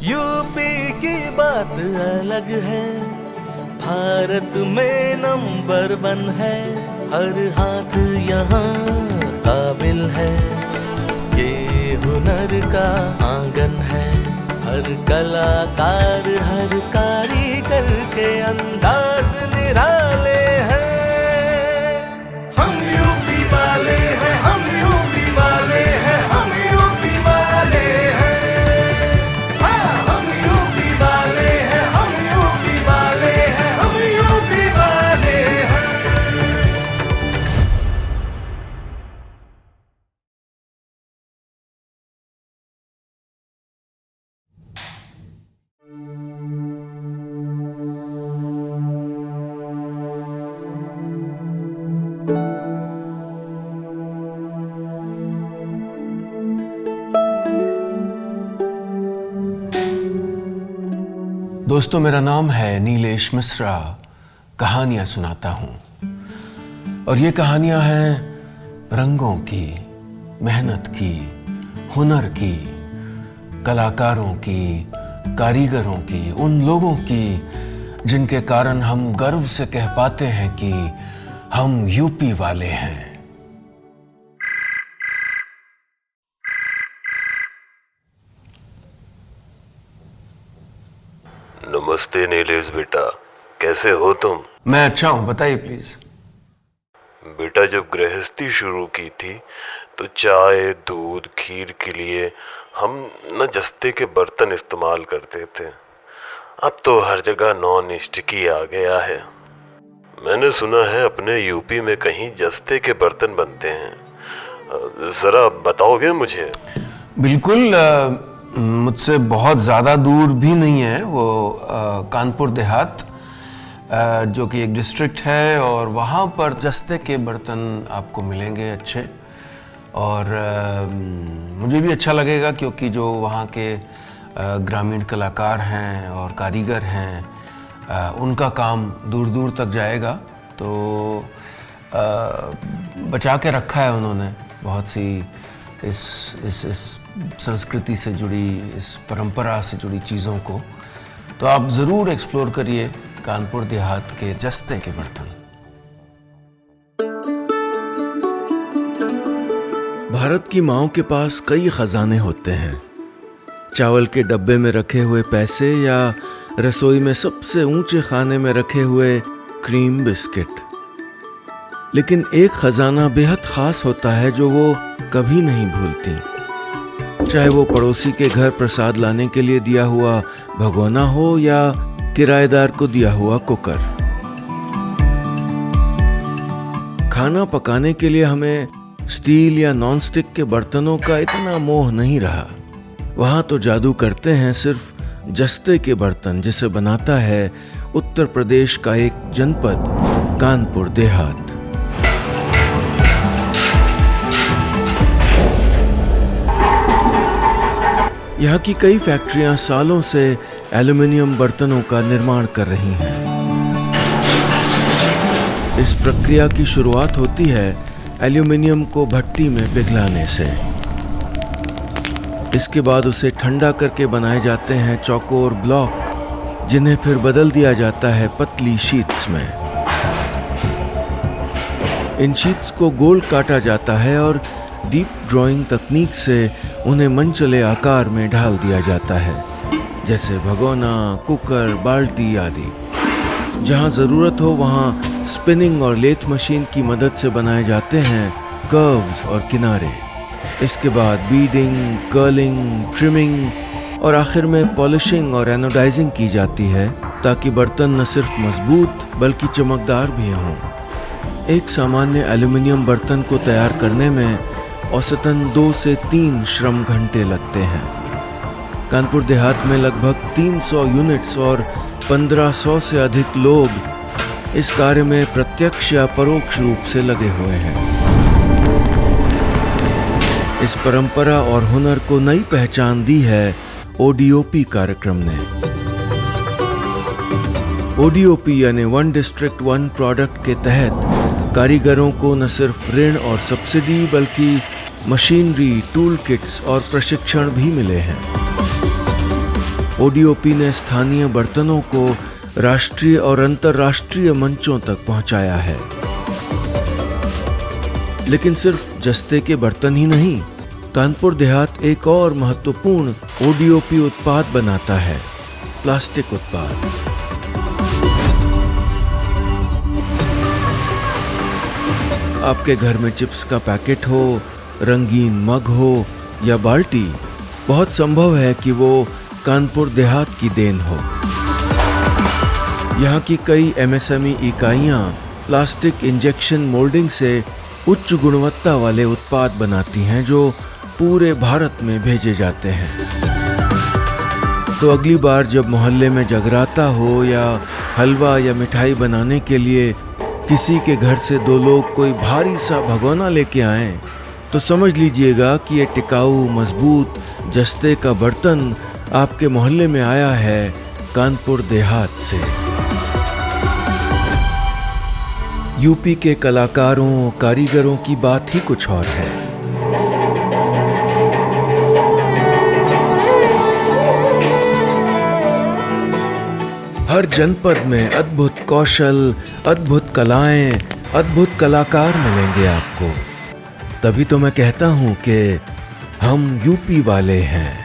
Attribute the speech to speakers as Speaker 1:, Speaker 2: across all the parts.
Speaker 1: UP की बात अलग है, भारत में नंबर 1 है। हर हाथ यहाँ काबिल है, ये हुनर का आंगन है। हर कलाकार हर कारीगर के अंदाज निराले हैं। हम यूपी वाले हैं, हम यूपी वाले हैं, हम यूपी वाले हैं। हाँ, हम यूपी वाले हैं, हम यूपी वाले हैं, हम यूपी वाले हैं।
Speaker 2: दोस्तों, मेरा नाम है नीलेश मिश्रा। कहानियां सुनाता हूं और ये कहानियां हैं रंगों की, मेहनत की, हुनर की, कलाकारों की, कारीगरों की, उन लोगों की जिनके कारण हम गर्व से कह पाते हैं कि हम यूपी वाले हैं।
Speaker 3: नमस्ते नीलेश बेटा, कैसे हो तुम?
Speaker 2: मैं अच्छा हूं, बताइए प्लीज।
Speaker 3: बेटा, जब गृहस्थी शुरू की थी तो चाय, दूध, खीर के लिए हम न जस्ते के बर्तन इस्तेमाल करते थे। अब तो हर जगह नॉन स्टिकी आ गया है। मैंने सुना है अपने यूपी में कहीं जस्ते के बर्तन बनते हैं। जरा बताओगे मुझे?
Speaker 2: बिल्कुल, मुझसे बहुत ज़्यादा दूर भी नहीं है वो। कानपुर देहात जो कि एक डिस्ट्रिक्ट है, और वहाँ पर जस्ते के बर्तन आपको मिलेंगे अच्छे। और मुझे भी अच्छा लगेगा क्योंकि जो वहाँ के ग्रामीण कलाकार हैं और कारीगर हैं, उनका काम दूर दूर तक जाएगा। तो बचा के रखा है उन्होंने बहुत सी इस संस्कृति से जुड़ी, इस परंपरा से जुड़ी चीज़ों को। तो आप ज़रूर एक्सप्लोर करिए कानपुर देहात के जस्ते के बर्तन।
Speaker 4: भारत की माँओं के पास कई खजाने होते हैं। चावल के डब्बे में रखे हुए पैसे या रसोई में सबसे ऊंचे खाने में रखे हुए क्रीम बिस्किट। लेकिन एक खजाना बेहद खास होता है जो वो कभी नहीं भूलती, चाहे वो पड़ोसी के घर प्रसाद लाने के लिए दिया हुआ भगोना हो या किराएदार को दिया हुआ कुकर। खाना पकाने के लिए हमें स्टील या नॉनस्टिक के बर्तनों का इतना मोह नहीं रहा। वहां तो जादू करते हैं सिर्फ जस्ते के बर्तन, जिसे बनाता है उत्तर प्रदेश का एक जनपद कानपुर देहात। यहाँ की कई फैक्ट्रियां सालों से एल्युमिनियम बर्तनों का निर्माण कर रही हैं। इस प्रक्रिया की शुरुआत होती है एल्युमिनियम को भट्टी में पिघलाने से। इसके बाद उसे ठंडा करके बनाए जाते हैं चौकोर ब्लॉक, जिन्हें फिर बदल दिया जाता है पतली शीट्स में। इन शीट्स को गोल काटा जाता है और डीप ड्राइंग तकनीक से उन्हें मनचले आकार में ढाल दिया जाता है, जैसे भगोना, कुकर, बाल्टी आदि। जहां जरूरत हो वहां स्पिनिंग और लेथ मशीन की मदद से बनाए जाते हैं कर्व्स और किनारे। इसके बाद बीडिंग, कर्लिंग, ट्रिमिंग और आखिर में पॉलिशिंग और एनोडाइजिंग की जाती है, ताकि बर्तन न सिर्फ मजबूत बल्कि चमकदार भी हों। एक सामान्य एल्युमिनियम बर्तन को तैयार करने में औसतन 2 से 3 श्रम घंटे लगते हैं। कानपुर देहात में लगभग 300 यूनिट्स और 1500 से अधिक लोग इस कार्य में प्रत्यक्ष या परोक्ष रूप से लगे हुए हैं। इस परंपरा और हुनर को नई पहचान दी है ओडीओपी कार्यक्रम ने। ओडीओपी यानी वन डिस्ट्रिक्ट वन प्रोडक्ट के तहत कारीगरों को न सिर्फ ऋण और सब्सिडी बल्कि मशीनरी, टूल किट्स और प्रशिक्षण भी मिले हैं। ओडीओपी ने स्थानीय बर्तनों को राष्ट्रीय और अंतर्राष्ट्रीय मंचों तक पहुंचाया है। लेकिन सिर्फ जस्ते के बर्तन ही नहीं, कानपुर देहात एक और महत्वपूर्ण ओडीओपी उत्पाद बनाता है, प्लास्टिक उत्पाद। आपके घर में चिप्स का पैकेट हो, रंगीन मग हो या बाल्टी, बहुत संभव है कि वो कानपुर देहात की देन हो। यहाँ की कई एमएसएमई इकाइयाँ प्लास्टिक इंजेक्शन मोल्डिंग से उच्च गुणवत्ता वाले उत्पाद बनाती हैं जो पूरे भारत में भेजे जाते हैं। तो अगली बार जब मोहल्ले में जगराता हो या हलवा या मिठाई बनाने के लिए किसी के घर से दो लोग कोई भारी सा भगोना लेके आएं, तो समझ लीजिएगा कि ये टिकाऊ मजबूत जस्ते का बर्तन आपके मोहल्ले में आया है कानपुर देहात से। यूपी के कलाकारों कारीगरों की बात ही कुछ और है। हर जनपद में अद्भुत कौशल, अद्भुत कलाएं, अद्भुत कलाकार मिलेंगे आपको। तभी तो मैं कहता हूं कि हम यूपी वाले हैं।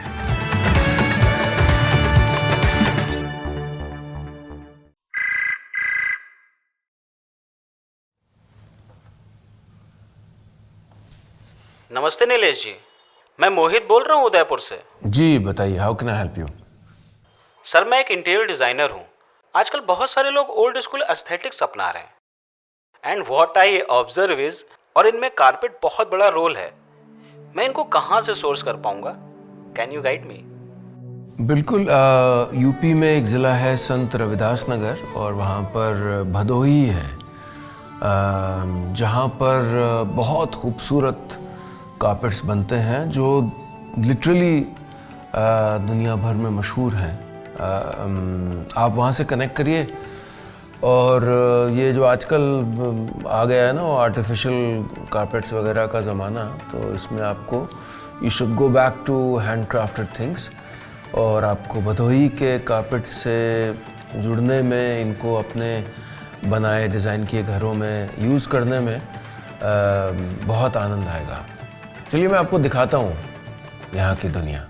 Speaker 5: नमस्ते नीलेश जी, मैं मोहित बोल रहा हूँ उदयपुर से।
Speaker 2: जी बताइए, how can I help you?
Speaker 5: Sir, मैं एक इंटीरियर डिज़ाइनर हूँ। आजकल बहुत सारे लोग ओल्ड स्कूल एस्थेटिक्स अपना रहे हैं and what I observe is, और इनमें कारपेट बहुत बड़ा रोल है। मैं इनको कहाँ से सोर्स कर पाऊंगा? Can you guide me?
Speaker 2: बिल्कुल। यूपी में एक ज़िला है संत रविदास नगर, और वहाँ पर भदोही है, जहाँ पर बहुत खूबसूरत कारपेट्स बनते हैं जो लिटरली दुनिया भर में मशहूर हैं। आप वहाँ से कनेक्ट करिए, और ये जो आजकल आ गया है ना आर्टिफिशियल कारपेट्स वगैरह का ज़माना, तो इसमें आपको you should go back to hand crafted things, और आपको भदोही के कारपेट से जुड़ने में, इनको अपने बनाए डिज़ाइन किए घरों में यूज़ करने में बहुत आनंद आएगा। चलिए मैं आपको दिखाता हूँ यहाँ की दुनिया।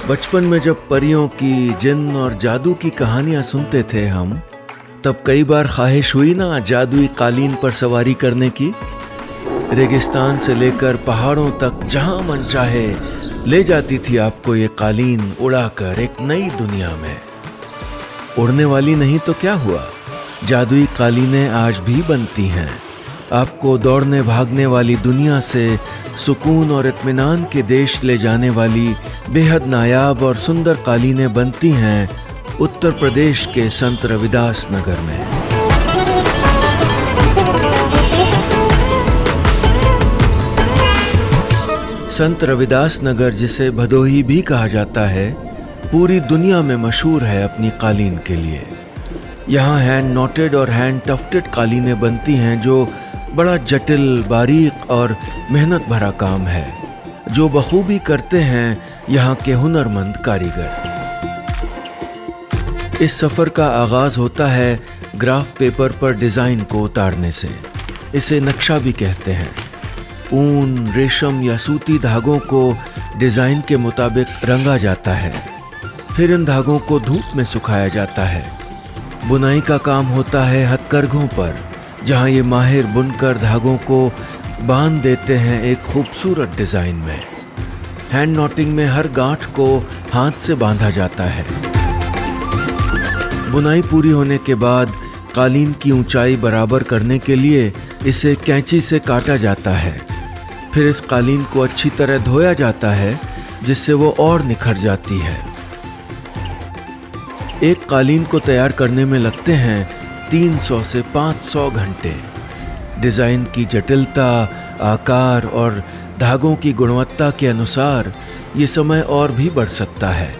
Speaker 4: बचपन में जब परियों की, जिन्न और जादू की कहानियां सुनते थे हम, तब कई बार ख्वाहिश हुई ना जादुई कालीन पर सवारी करने की। रेगिस्तान से लेकर पहाड़ों तक जहां मन चाहे ले जाती थी आपको ये कालीन, उड़ाकर एक नई दुनिया में। उड़ने वाली नहीं तो क्या हुआ, जादुई कालीनें आज भी बनती हैं। आपको दौड़ने भागने वाली दुनिया से सुकून और इत्मीनान के देश ले जाने वाली बेहद नायाब और सुंदर कालीनें बनती हैं उत्तर प्रदेश के संत रविदास नगर में। संत रविदास नगर, जिसे भदोही भी कहा जाता है, पूरी दुनिया में मशहूर है अपनी कालीन के लिए। यहाँ हैंड नॉटेड और हैंड टफ्टेड कालीनें बनती हैं जो बड़ा जटिल, बारीक और मेहनत भरा काम है, जो बखूबी करते हैं यहाँ के हुनरमंद कारीगर। इस सफ़र का आगाज़ होता है ग्राफ पेपर पर डिज़ाइन को उतारने से। इसे नक्शा भी कहते हैं। ऊन, रेशम या सूती धागों को डिज़ाइन के मुताबिक रंगा जाता है। फिर इन धागों को धूप में सुखाया जाता है। बुनाई का काम होता है हथकरघों पर, जहाँ ये माहिर बुनकर धागों को बांध देते हैं एक खूबसूरत डिज़ाइन में। हैंड नॉटिंग में हर गांठ को हाथ से बांधा जाता है। बुनाई पूरी होने के बाद कालीन की ऊंचाई बराबर करने के लिए इसे कैंची से काटा जाता है। फिर इस कालीन को अच्छी तरह धोया जाता है, जिससे वो और निखर जाती है। एक कालीन को तैयार करने में लगते हैं 300 से 500 घंटे। डिजाइन की जटिलता, आकार और धागों की गुणवत्ता के अनुसार ये समय और भी बढ़ सकता है।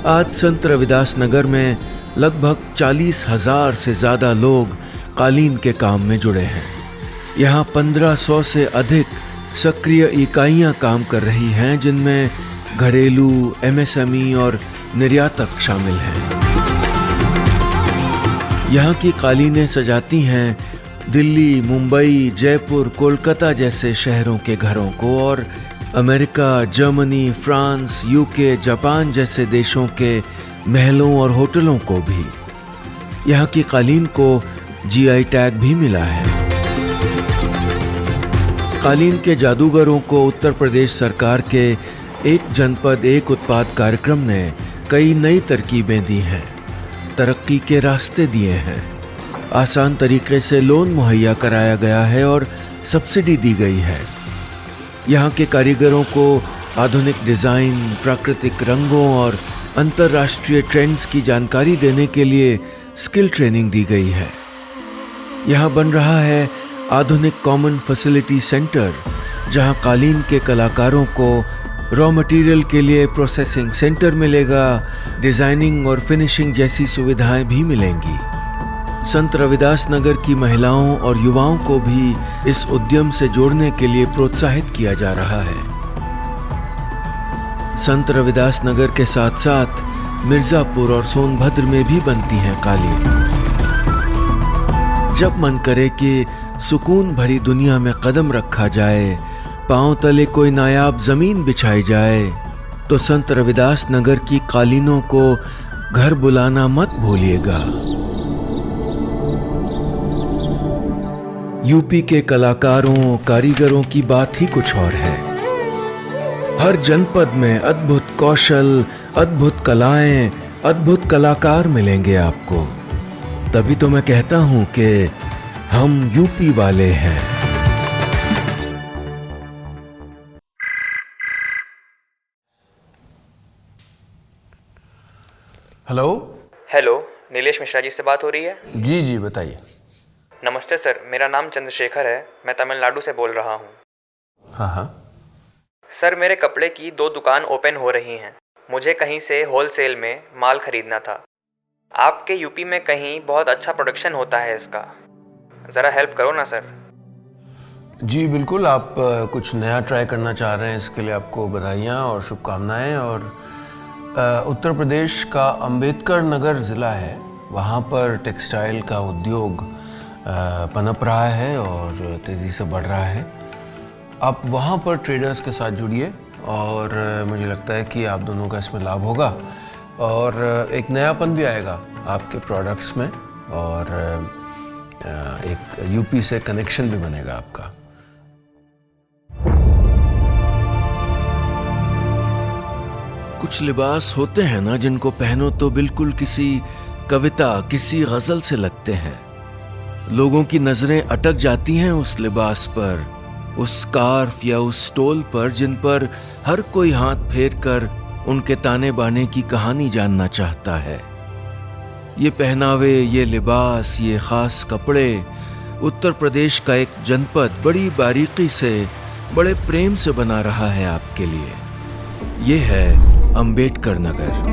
Speaker 4: आज संत रविदास नगर में लगभग 40,000 से ज्यादा लोग कालीन के काम में जुड़े हैं। यहाँ 1500 से अधिक सक्रिय इकाइयां काम कर रही हैं, जिनमें घरेलू, एमएसएमई और निर्यातक शामिल हैं। यहाँ की कालीनें सजाती हैं दिल्ली, मुंबई, जयपुर, कोलकाता जैसे शहरों के घरों को और America, Germany, France, UK, Japan जैसे देशों के महलों और होटलों को भी। यहाँ की कालीन को जीआई टैग भी मिला है। कालीन के जादूगरों को उत्तर प्रदेश सरकार के एक जनपद एक उत्पाद कार्यक्रम ने कई नई तरकीबें दी हैं, तरक्की के रास्ते दिए हैं। आसान तरीके से लोन मुहैया कराया गया है और सब्सिडी दी गई है। यहाँ के कारीगरों को आधुनिक डिज़ाइन, प्राकृतिक रंगों और अंतर्राष्ट्रीय ट्रेंड्स की जानकारी देने के लिए स्किल ट्रेनिंग दी गई है। यहाँ बन रहा है आधुनिक कॉमन फैसिलिटी सेंटर, जहाँ कालीन के कलाकारों को रॉ मटेरियल के लिए प्रोसेसिंग सेंटर मिलेगा, डिजाइनिंग और फिनिशिंग जैसी सुविधाएं भी मिलेंगी। संत रविदास नगर की महिलाओं और युवाओं को भी इस उद्यम से जोड़ने के लिए प्रोत्साहित किया जा रहा है। संत रविदास नगर के साथ साथ मिर्जापुर और सोनभद्र में भी बनती हैं कालीन। जब मन करे कि सुकून भरी दुनिया में कदम रखा जाए, पांव तले कोई नायाब जमीन बिछाई जाए, तो संत रविदास नगर की कालीनों को घर बुलाना मत भूलिएगा। यूपी के कलाकारों, कारीगरों की बात ही कुछ और है। हर जनपद में अद्भुत कौशल, अद्भुत कलाएं, अद्भुत कलाकार मिलेंगे आपको। तभी तो मैं कहता हूं कि हम यूपी वाले हैं।
Speaker 2: हेलो।
Speaker 6: हेलो, नीलेश मिश्रा जी से बात हो रही है?
Speaker 2: जी जी बताइए।
Speaker 6: नमस्ते सर, मेरा नाम चंद्रशेखर है। मैं तमिलनाडु से बोल रहा हूँ।
Speaker 2: हाँ हाँ।
Speaker 6: सर, मेरे कपड़े की 2 दुकान ओपन हो रही हैं। मुझे कहीं से होलसेल में माल खरीदना था। आपके यूपी में कहीं बहुत अच्छा प्रोडक्शन होता है इसका, ज़रा हेल्प करो ना सर।
Speaker 2: जी बिल्कुल, आप कुछ नया ट्राई करना चाह रहे हैं, इसके लिए आपको बधाइयाँ और शुभकामनाएं। और उत्तर प्रदेश का अंबेडकर नगर ज़िला है, वहाँ पर टेक्सटाइल का उद्योग पनप रहा है और तेज़ी से बढ़ रहा है। आप वहाँ पर ट्रेडर्स के साथ जुड़िए और मुझे लगता है कि आप दोनों का इसमें लाभ होगा और एक नयापन भी आएगा आपके प्रोडक्ट्स में और एक यूपी से कनेक्शन भी बनेगा आपका।
Speaker 4: कुछ लिबास होते हैं ना, जिनको पहनो तो बिल्कुल किसी कविता, किसी गजल से लगते हैं। लोगों की नजरें अटक जाती हैं उस लिबास पर, उस स्कार्फ या उस स्टोल पर, जिन पर हर कोई हाथ फेर कर उनके ताने बाने की कहानी जानना चाहता है। ये पहनावे, ये लिबास, ये खास कपड़े उत्तर प्रदेश का एक जनपद बड़ी बारीकी से, बड़े प्रेम से बना रहा है आपके लिए। ये है अंबेडकर नगर।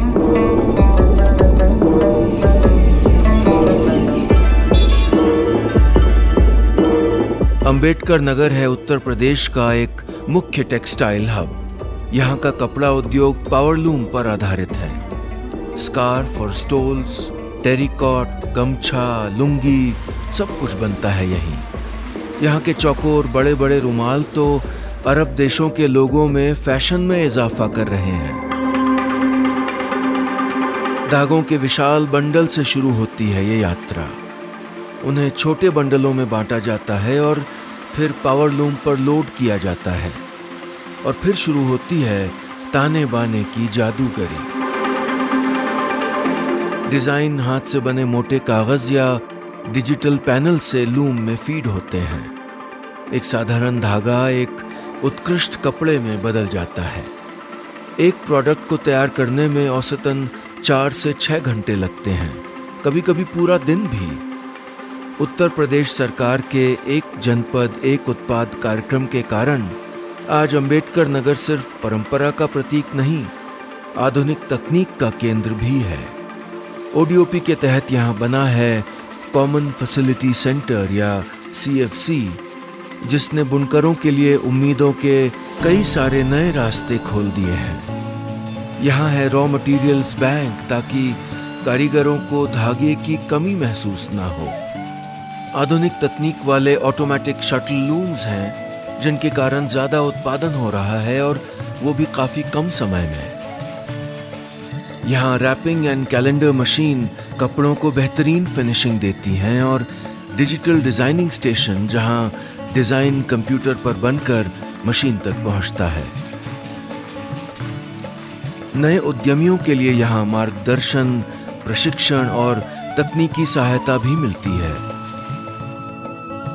Speaker 4: अंबेडकर नगर है उत्तर प्रदेश का एक मुख्य टेक्सटाइल हब। यहाँ का कपड़ा उद्योग पावरलूम पर आधारित है। स्कार्फ और स्टोल्स, टेरिकॉट, गमछा, लुंगी, सब कुछ बनता है यहीं। यहाँ के चौकोर बड़े बड़े रुमाल तो अरब देशों के लोगों में फैशन में इजाफा कर रहे हैं। धागों के विशाल बंडल से शुरू होती है ये यात्रा। उन्हें छोटे बंडलों में बांटा जाता है और फिर पावरलूम पर लोड किया जाता है और फिर शुरू होती है ताने बाने की जादूगरी। डिजाइन हाथ से बने मोटे कागज या डिजिटल पैनल से लूम में फीड होते हैं। एक साधारण धागा एक उत्कृष्ट कपड़े में बदल जाता है। एक प्रोडक्ट को तैयार करने में औसतन 4 से 6 घंटे लगते हैं, कभी कभी पूरा दिन भी। उत्तर प्रदेश सरकार के एक जनपद एक उत्पाद कार्यक्रम के कारण आज अंबेडकर नगर सिर्फ परंपरा का प्रतीक नहीं, आधुनिक तकनीक का केंद्र भी है। ओडीओपी के तहत यहाँ बना है कॉमन फैसिलिटी सेंटर या CFC, जिसने बुनकरों के लिए उम्मीदों के कई सारे नए रास्ते खोल दिए हैं। यहाँ है रॉ मटेरियल्स बैंक, ताकि कारीगरों को धागे की कमी महसूस ना हो। आधुनिक तकनीक वाले ऑटोमेटिक शटल लूम्स हैं, जिनके कारण ज्यादा उत्पादन हो रहा है और वो भी काफी कम समय में। यहाँ रैपिंग एंड कैलेंडर मशीन कपड़ों को बेहतरीन फिनिशिंग देती हैं और डिजिटल डिजाइनिंग स्टेशन, जहाँ डिजाइन कंप्यूटर पर बनकर मशीन तक पहुंचता है। नए उद्यमियों के लिए यहाँ मार्गदर्शन, प्रशिक्षण और तकनीकी सहायता भी मिलती है।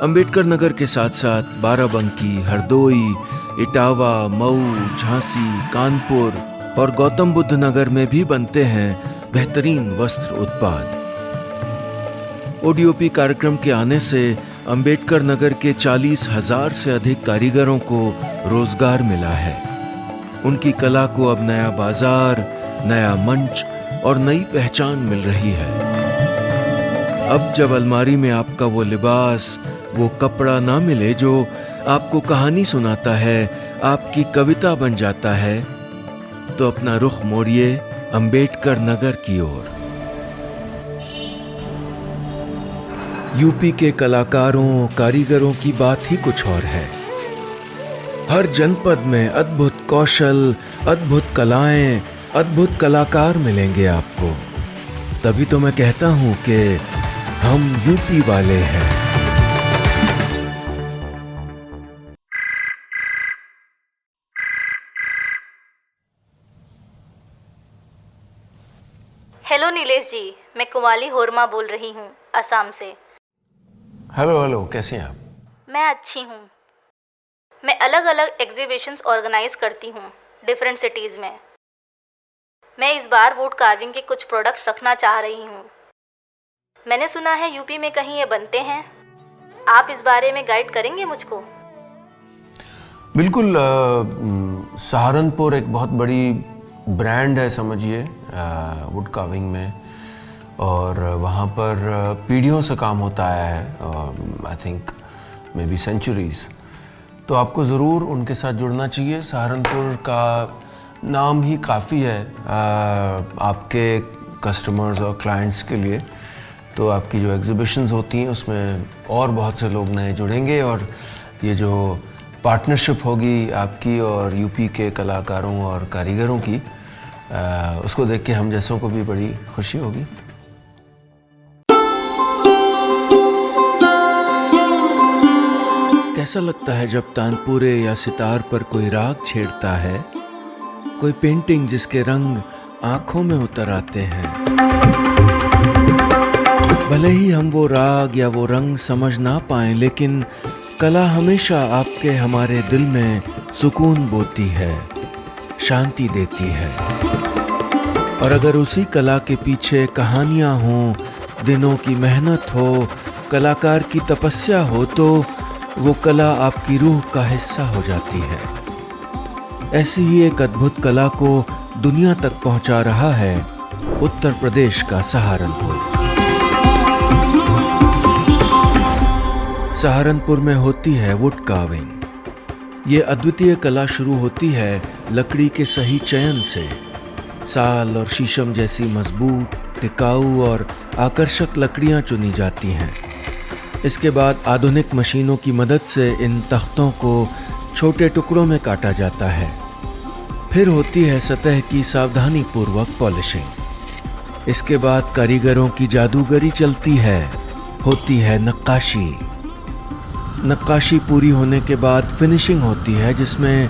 Speaker 4: अंबेडकर नगर के साथ साथ बाराबंकी, हरदोई, इटावा, मऊ, झांसी, कानपुर और गौतम बुद्ध नगर में भी बनते हैं बेहतरीन वस्त्र उत्पाद। ओडीओपी कार्यक्रम के आने से अंबेडकर नगर के 40,000 से अधिक कारीगरों को रोजगार मिला है। उनकी कला को अब नया बाजार, नया मंच और नई पहचान मिल रही है। अब जब अलमारी में आपका वो लिबास, वो कपड़ा ना मिले जो आपको कहानी सुनाता है, आपकी कविता बन जाता है, तो अपना रुख मोड़िए अंबेडकर नगर की ओर। यूपी के कलाकारों, कारीगरों की बात ही कुछ और है। हर जनपद में अद्भुत कौशल, अद्भुत कलाएं, अद्भुत कलाकार मिलेंगे आपको। तभी तो मैं कहता हूं कि हम यूपी वाले हैं।
Speaker 7: हेलो नीलेश जी, मैं कुमाली होरमा बोल रही हूँ, असम से।
Speaker 2: हेलो, कैसे हैं आप?
Speaker 7: मैं अच्छी हूँ। मैं अलग अलग एग्जीबिशंस ऑर्गेनाइज करती हूँ डिफरेंट सिटीज़ में। मैं इस बार वुड कार्विंग के कुछ प्रोडक्ट रखना चाह रही हूँ। मैंने सुना है यूपी में कहीं ये बनते हैं। आप इस बारे में गाइड करेंगे मुझको?
Speaker 2: बिल्कुल। सहारनपुर एक बहुत बड़ी ब्रांड है, समझिए, वुड कार्विंग में, और वहाँ पर पीढ़ियों से काम होता आया है, I think maybe centuries. तो आपको ज़रूर उनके साथ जुड़ना चाहिए। सहारनपुर का नाम ही काफ़ी है आपके कस्टमर्स और क्लाइंट्स के लिए। तो आपकी जो एग्जीबिशंस होती हैं उसमें और बहुत से लोग नए जुड़ेंगे, और ये जो पार्टनरशिप होगी आपकी और यूपी के कलाकारों और कारीगरों की, उसको देख के हम जैसों को भी बड़ी खुशी होगी।
Speaker 4: कैसा लगता है जब तानपुरे या सितार पर कोई राग छेड़ता है, कोई पेंटिंग जिसके रंग आंखों में उतर आते हैं। भले ही हम वो राग या वो रंग समझ ना पाएं, लेकिन कला हमेशा आपके हमारे दिल में सुकून बोती है, शांति देती है। और अगर उसी कला के पीछे कहानियां हों, दिनों की मेहनत हो, कलाकार की तपस्या हो, तो वो कला आपकी रूह का हिस्सा हो जाती है। ऐसी ही एक अद्भुत कला को दुनिया तक पहुंचा रहा है उत्तर प्रदेश का सहारनपुर। सहारनपुर में होती है वुड कार्विंग। ये अद्वितीय कला शुरू होती है लकड़ी के सही चयन से। साल और शीशम जैसी मजबूत, टिकाऊ और आकर्षक लकड़ियां चुनी जाती हैं। इसके बाद आधुनिक मशीनों की मदद से इन तख्तों को छोटे टुकड़ों में काटा जाता है। फिर होती है सतह की सावधानी पूर्वक पॉलिशिंग। इसके बाद कारीगरों की जादूगरी चलती है, होती है नक्काशी। नक्काशी पूरी होने के बाद फिनिशिंग होती है, जिसमें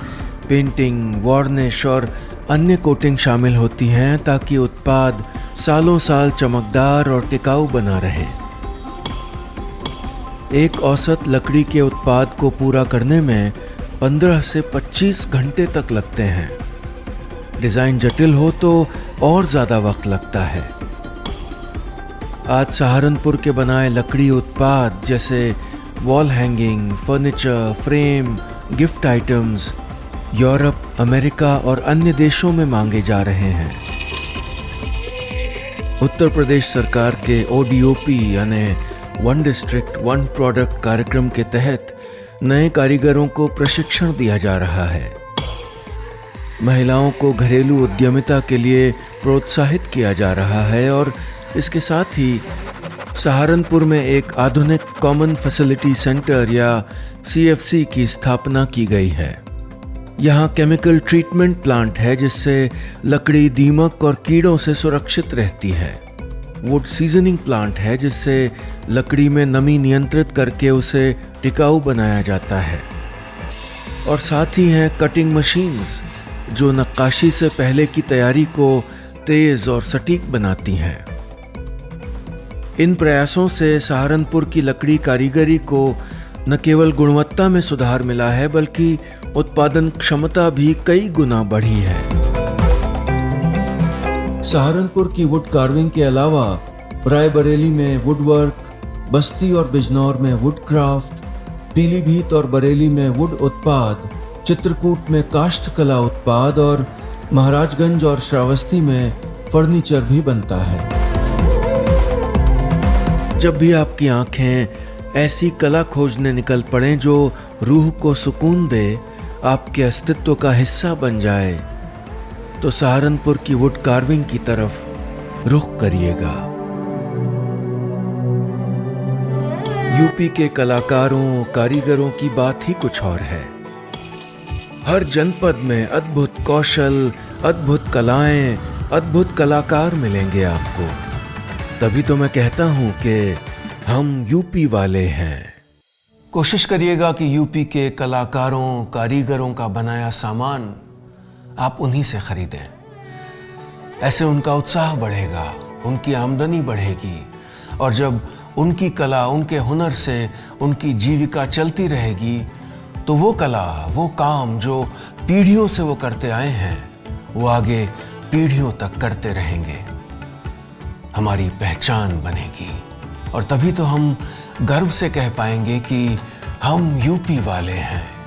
Speaker 4: पेंटिंग, वार्निश और अन्य कोटिंग शामिल होती हैं, ताकि उत्पाद सालों साल चमकदार और टिकाऊ बना रहे। एक औसत लकड़ी के उत्पाद को पूरा करने में 15 से 25 घंटे तक लगते हैं। डिज़ाइन जटिल हो तो और ज़्यादा वक्त लगता है। आज सहारनपुर के बनाए लकड़ी उत्पाद जैसे wall hanging, furniture, frame, gift items Europe, America और अन्य देशों में मांगे जा रहे हैं। उत्तर प्रदेश सरकार के ODOP यानी वन डिस्ट्रिक्ट वन प्रोडक्ट कार्यक्रम के तहत नए कारीगरों को प्रशिक्षण दिया जा रहा है। महिलाओं को घरेलू उद्यमिता के लिए प्रोत्साहित किया जा रहा है और इसके साथ ही सहारनपुर में एक आधुनिक कॉमन फैसिलिटी सेंटर या CFC की स्थापना की गई है। यहाँ केमिकल ट्रीटमेंट प्लांट है जिससे लकड़ी दीमक और कीड़ों से सुरक्षित रहती है। वुड सीजनिंग प्लांट है जिससे लकड़ी में नमी नियंत्रित करके उसे टिकाऊ बनाया जाता है। और साथ ही हैं कटिंग मशीन्स जो नक्काशी से पहले की तैयारी को तेज और सटीक बनाती हैं। इन प्रयासों से सहारनपुर की लकड़ी कारीगरी को न केवल गुणवत्ता में सुधार मिला है बल्कि उत्पादन क्षमता भी कई गुना बढ़ी है। सहारनपुर की वुड कार्विंग के अलावा रायबरेली में वुड वर्क, बस्ती और बिजनौर में वुड क्राफ्ट, पीलीभीत और बरेली में वुड उत्पाद, चित्रकूट में काष्ठ कला उत्पाद और महाराजगंज और श्रावस्ती में फर्नीचर भी बनता है। जब भी आपकी आंखें ऐसी कला खोजने निकल पड़ें जो रूह को सुकून दे, आपके अस्तित्व का हिस्सा बन जाए, तो सहारनपुर की वुड कार्विंग की तरफ रुख करिएगा। यूपी के कलाकारों, कारीगरों की बात ही कुछ और है। हर जनपद में अद्भुत कौशल, अद्भुत कलाएं, अद्भुत कलाकार मिलेंगे आपको। तभी तो मैं कहता हूं कि हम यूपी वाले हैं।
Speaker 2: कोशिश करिएगा कि यूपी के कलाकारों, कारीगरों का बनाया सामान आप उन्हीं से खरीदें। ऐसे उनका उत्साह बढ़ेगा, उनकी आमदनी बढ़ेगी और जब उनकी कला, उनके हुनर से उनकी जीविका चलती रहेगी तो वो कला, वो काम जो पीढ़ियों से वो करते आए हैं, वो आगे पीढ़ियों तक करते रहेंगे। हमारी पहचान बनेगी और तभी तो हम गर्व से कह पाएंगे कि हम यूपी वाले हैं।